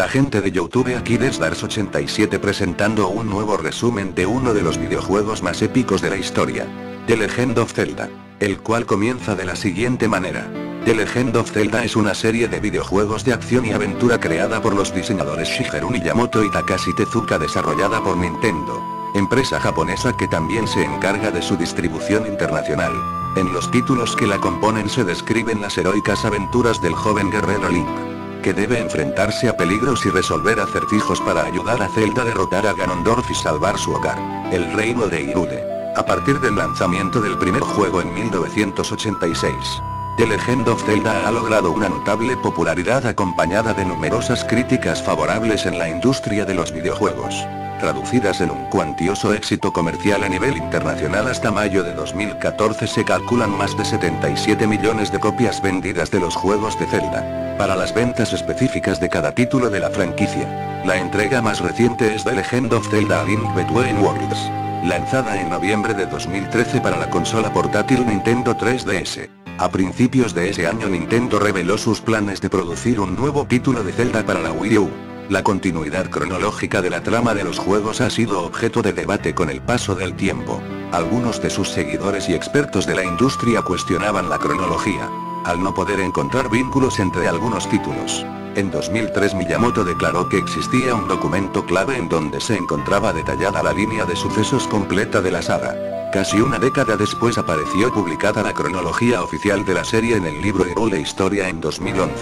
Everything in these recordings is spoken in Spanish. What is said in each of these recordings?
La gente de YouTube aquí Desdars87 presentando un nuevo resumen de uno de los videojuegos más épicos de la historia. The Legend of Zelda. El cual comienza de la siguiente manera. The Legend of Zelda es una serie de videojuegos de acción y aventura creada por los diseñadores Shigeru Miyamoto y Takashi Tezuka desarrollada por Nintendo, empresa japonesa que también se encarga de su distribución internacional. En los títulos que la componen se describen las heroicas aventuras del joven guerrero Link, que debe enfrentarse a peligros y resolver acertijos para ayudar a Zelda a derrotar a Ganondorf y salvar su hogar, el reino de Hyrule. A partir del lanzamiento del primer juego en 1986, The Legend of Zelda ha logrado una notable popularidad acompañada de numerosas críticas favorables en la industria de los videojuegos, traducidas en un cuantioso éxito comercial a nivel internacional. Hasta mayo de 2014 se calculan más de 77 millones de copias vendidas de los juegos de Zelda. Para las ventas específicas de cada título de la franquicia, la entrega más reciente es The Legend of Zelda: A Link Between Worlds, lanzada en noviembre de 2013 para la consola portátil Nintendo 3DS. A principios de ese año Nintendo reveló sus planes de producir un nuevo título de Zelda para la Wii U. La continuidad cronológica de la trama de los juegos ha sido objeto de debate con el paso del tiempo. Algunos de sus seguidores y expertos de la industria cuestionaban la cronología, al no poder encontrar vínculos entre algunos títulos. En 2003 Miyamoto declaró que existía un documento clave en donde se encontraba detallada la línea de sucesos completa de la saga. Casi una década después apareció publicada la cronología oficial de la serie en el libro Hyrule Historia en 2011,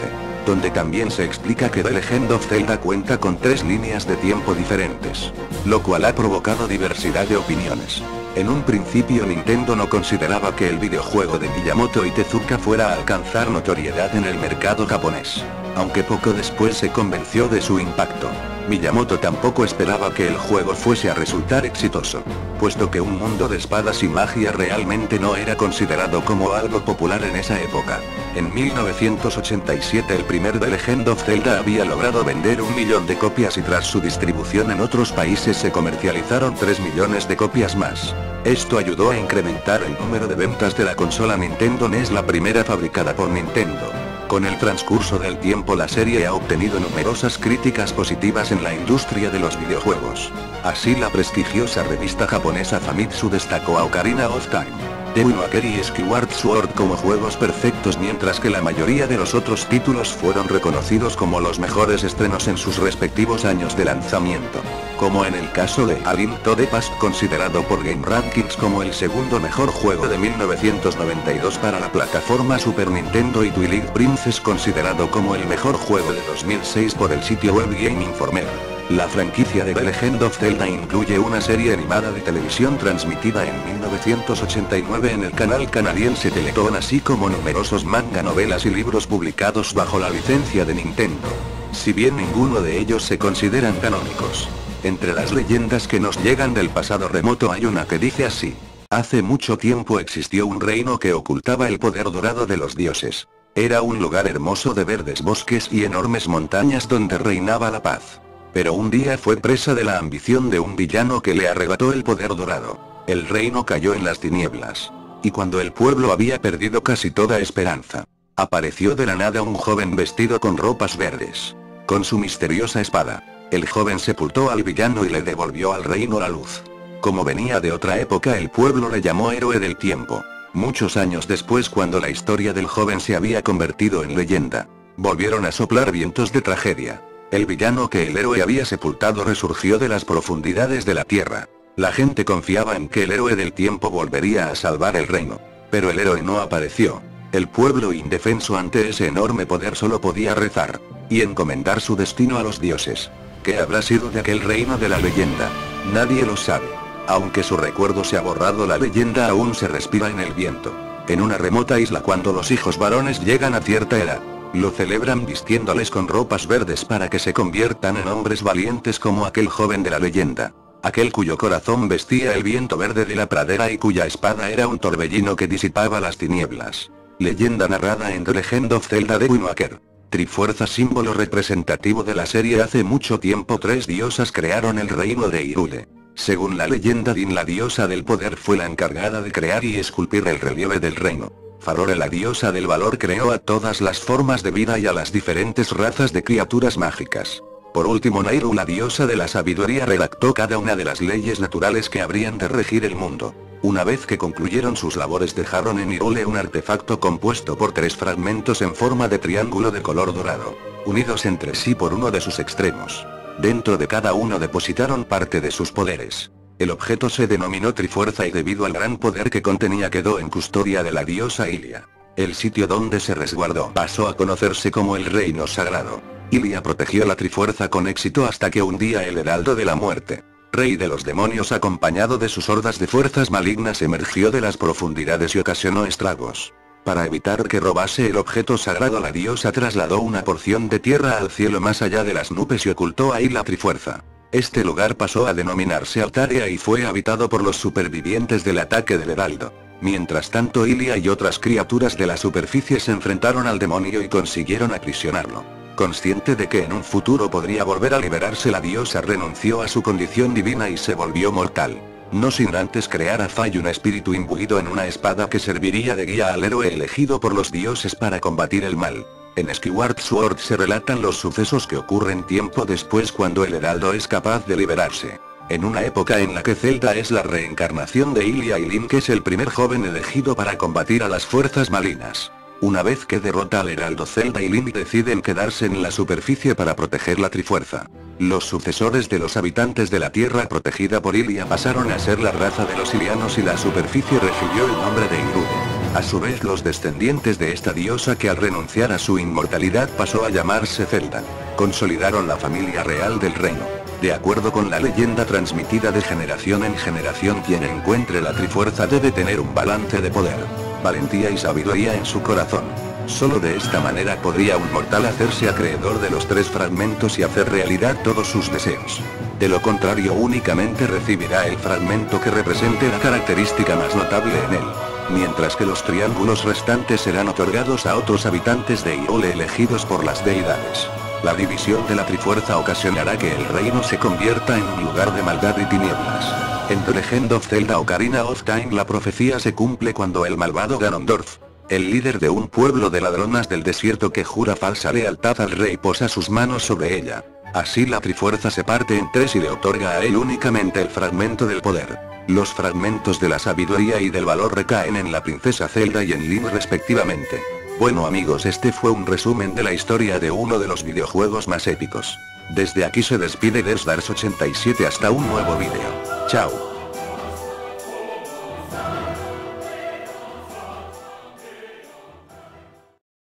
donde también se explica que The Legend of Zelda cuenta con 3 líneas de tiempo diferentes, lo cual ha provocado diversidad de opiniones. En un principio Nintendo no consideraba que el videojuego de Miyamoto y Tezuka fuera a alcanzar notoriedad en el mercado japonés, aunque poco después se convenció de su impacto. Miyamoto tampoco esperaba que el juego fuese a resultar exitoso, puesto que un mundo de espadas y magia realmente no era considerado como algo popular en esa época. En 1987 el primer The Legend of Zelda había logrado vender 1 millón de copias y tras su distribución en otros países se comercializaron 3 millones de copias más. Esto ayudó a incrementar el número de ventas de la consola Nintendo NES, la primera fabricada por Nintendo. Con el transcurso del tiempo la serie ha obtenido numerosas críticas positivas en la industria de los videojuegos. Así la prestigiosa revista japonesa Famitsu destacó a Ocarina of Time, The Wind Waker y Skyward Sword como juegos perfectos, mientras que la mayoría de los otros títulos fueron reconocidos como los mejores estrenos en sus respectivos años de lanzamiento. Como en el caso de A Link to the Past, considerado por Game Rankings como el segundo mejor juego de 1992 para la plataforma Super Nintendo, y Twilight Princess considerado como el mejor juego de 2006 por el sitio web Game Informer. La franquicia de The Legend of Zelda incluye una serie animada de televisión transmitida en 1989 en el canal canadiense Teletoon, así como numerosos manga, novelas y libros publicados bajo la licencia de Nintendo, si bien ninguno de ellos se consideran canónicos. Entre las leyendas que nos llegan del pasado remoto hay una que dice así: hace mucho tiempo existió un reino que ocultaba el poder dorado de los dioses. Era un lugar hermoso de verdes bosques y enormes montañas donde reinaba la paz. Pero un día fue presa de la ambición de un villano que le arrebató el poder dorado. El reino cayó en las tinieblas. Y cuando el pueblo había perdido casi toda esperanza, apareció de la nada un joven vestido con ropas verdes, con su misteriosa espada. El joven sepultó al villano y le devolvió al reino la luz. Como venía de otra época, el pueblo le llamó héroe del tiempo. Muchos años después, cuando la historia del joven se había convertido en leyenda, volvieron a soplar vientos de tragedia. El villano que el héroe había sepultado resurgió de las profundidades de la tierra. La gente confiaba en que el héroe del tiempo volvería a salvar el reino. Pero el héroe no apareció. El pueblo, indefenso ante ese enorme poder, solo podía rezar y encomendar su destino a los dioses. ¿Qué habrá sido de aquel reino de la leyenda? Nadie lo sabe. Aunque su recuerdo se ha borrado, la leyenda aún se respira en el viento. En una remota isla, cuando los hijos varones llegan a cierta edad, lo celebran vistiéndoles con ropas verdes para que se conviertan en hombres valientes como aquel joven de la leyenda. Aquel cuyo corazón vestía el viento verde de la pradera y cuya espada era un torbellino que disipaba las tinieblas. Leyenda narrada en The Legend of Zelda: The Wind Waker. Trifuerza, símbolo representativo de la serie. Hace mucho tiempo 3 diosas crearon el reino de Hyrule. Según la leyenda, Din, la diosa del poder, fue la encargada de crear y esculpir el relieve del reino. Farore, la diosa del valor, creó a todas las formas de vida y a las diferentes razas de criaturas mágicas. Por último, Nayru, la diosa de la sabiduría, redactó cada una de las leyes naturales que habrían de regir el mundo. Una vez que concluyeron sus labores, dejaron en Hyrule un artefacto compuesto por 3 fragmentos en forma de triángulo de color dorado, unidos entre sí por uno de sus extremos. Dentro de cada uno depositaron parte de sus poderes. El objeto se denominó Trifuerza y debido al gran poder que contenía quedó en custodia de la diosa Hylia. El sitio donde se resguardó pasó a conocerse como el Reino Sagrado. Hylia protegió la Trifuerza con éxito hasta que un día el Heraldo de la Muerte, rey de los demonios acompañado de sus hordas de fuerzas malignas, emergió de las profundidades y ocasionó estragos. Para evitar que robase el objeto sagrado, la diosa trasladó una porción de tierra al cielo más allá de las nubes y ocultó ahí la Trifuerza. Este lugar pasó a denominarse Altaria y fue habitado por los supervivientes del ataque del Heraldo. Mientras tanto, Hylia y otras criaturas de la superficie se enfrentaron al demonio y consiguieron aprisionarlo. Consciente de que en un futuro podría volver a liberarse, la diosa renunció a su condición divina y se volvió mortal. No sin antes crear a Fai, un espíritu imbuido en una espada que serviría de guía al héroe elegido por los dioses para combatir el mal. En Skyward Sword se relatan los sucesos que ocurren tiempo después, cuando el Heraldo es capaz de liberarse. En una época en la que Zelda es la reencarnación de Hylia y Link es el primer joven elegido para combatir a las fuerzas malignas. Una vez que derrota al Heraldo, Zelda y Link deciden quedarse en la superficie para proteger la Trifuerza. Los sucesores de los habitantes de la tierra protegida por Hylia pasaron a ser la raza de los Hylianos y la superficie recibió el nombre de Hyrule. A su vez, los descendientes de esta diosa, que al renunciar a su inmortalidad pasó a llamarse Zelda, consolidaron la familia real del reino. De acuerdo con la leyenda transmitida de generación en generación, quien encuentre la Trifuerza debe tener un balance de poder, valentía y sabiduría en su corazón. Solo de esta manera podría un mortal hacerse acreedor de los 3 fragmentos y hacer realidad todos sus deseos. De lo contrario, únicamente recibirá el fragmento que represente la característica más notable en él. Mientras que los triángulos restantes serán otorgados a otros habitantes de Hyrule elegidos por las deidades. La división de la Trifuerza ocasionará que el reino se convierta en un lugar de maldad y tinieblas. En The Legend of Zelda Ocarina of Time, la profecía se cumple cuando el malvado Ganondorf, el líder de un pueblo de ladronas del desierto que jura falsa lealtad al rey, posa sus manos sobre ella. Así la Trifuerza se parte en 3 y le otorga a él únicamente el fragmento del poder. Los fragmentos de la sabiduría y del valor recaen en la princesa Zelda y en Link respectivamente. Bueno amigos, este fue un resumen de la historia de uno de los videojuegos más épicos. Desde aquí se despide Desdars87, hasta un nuevo vídeo. Chao.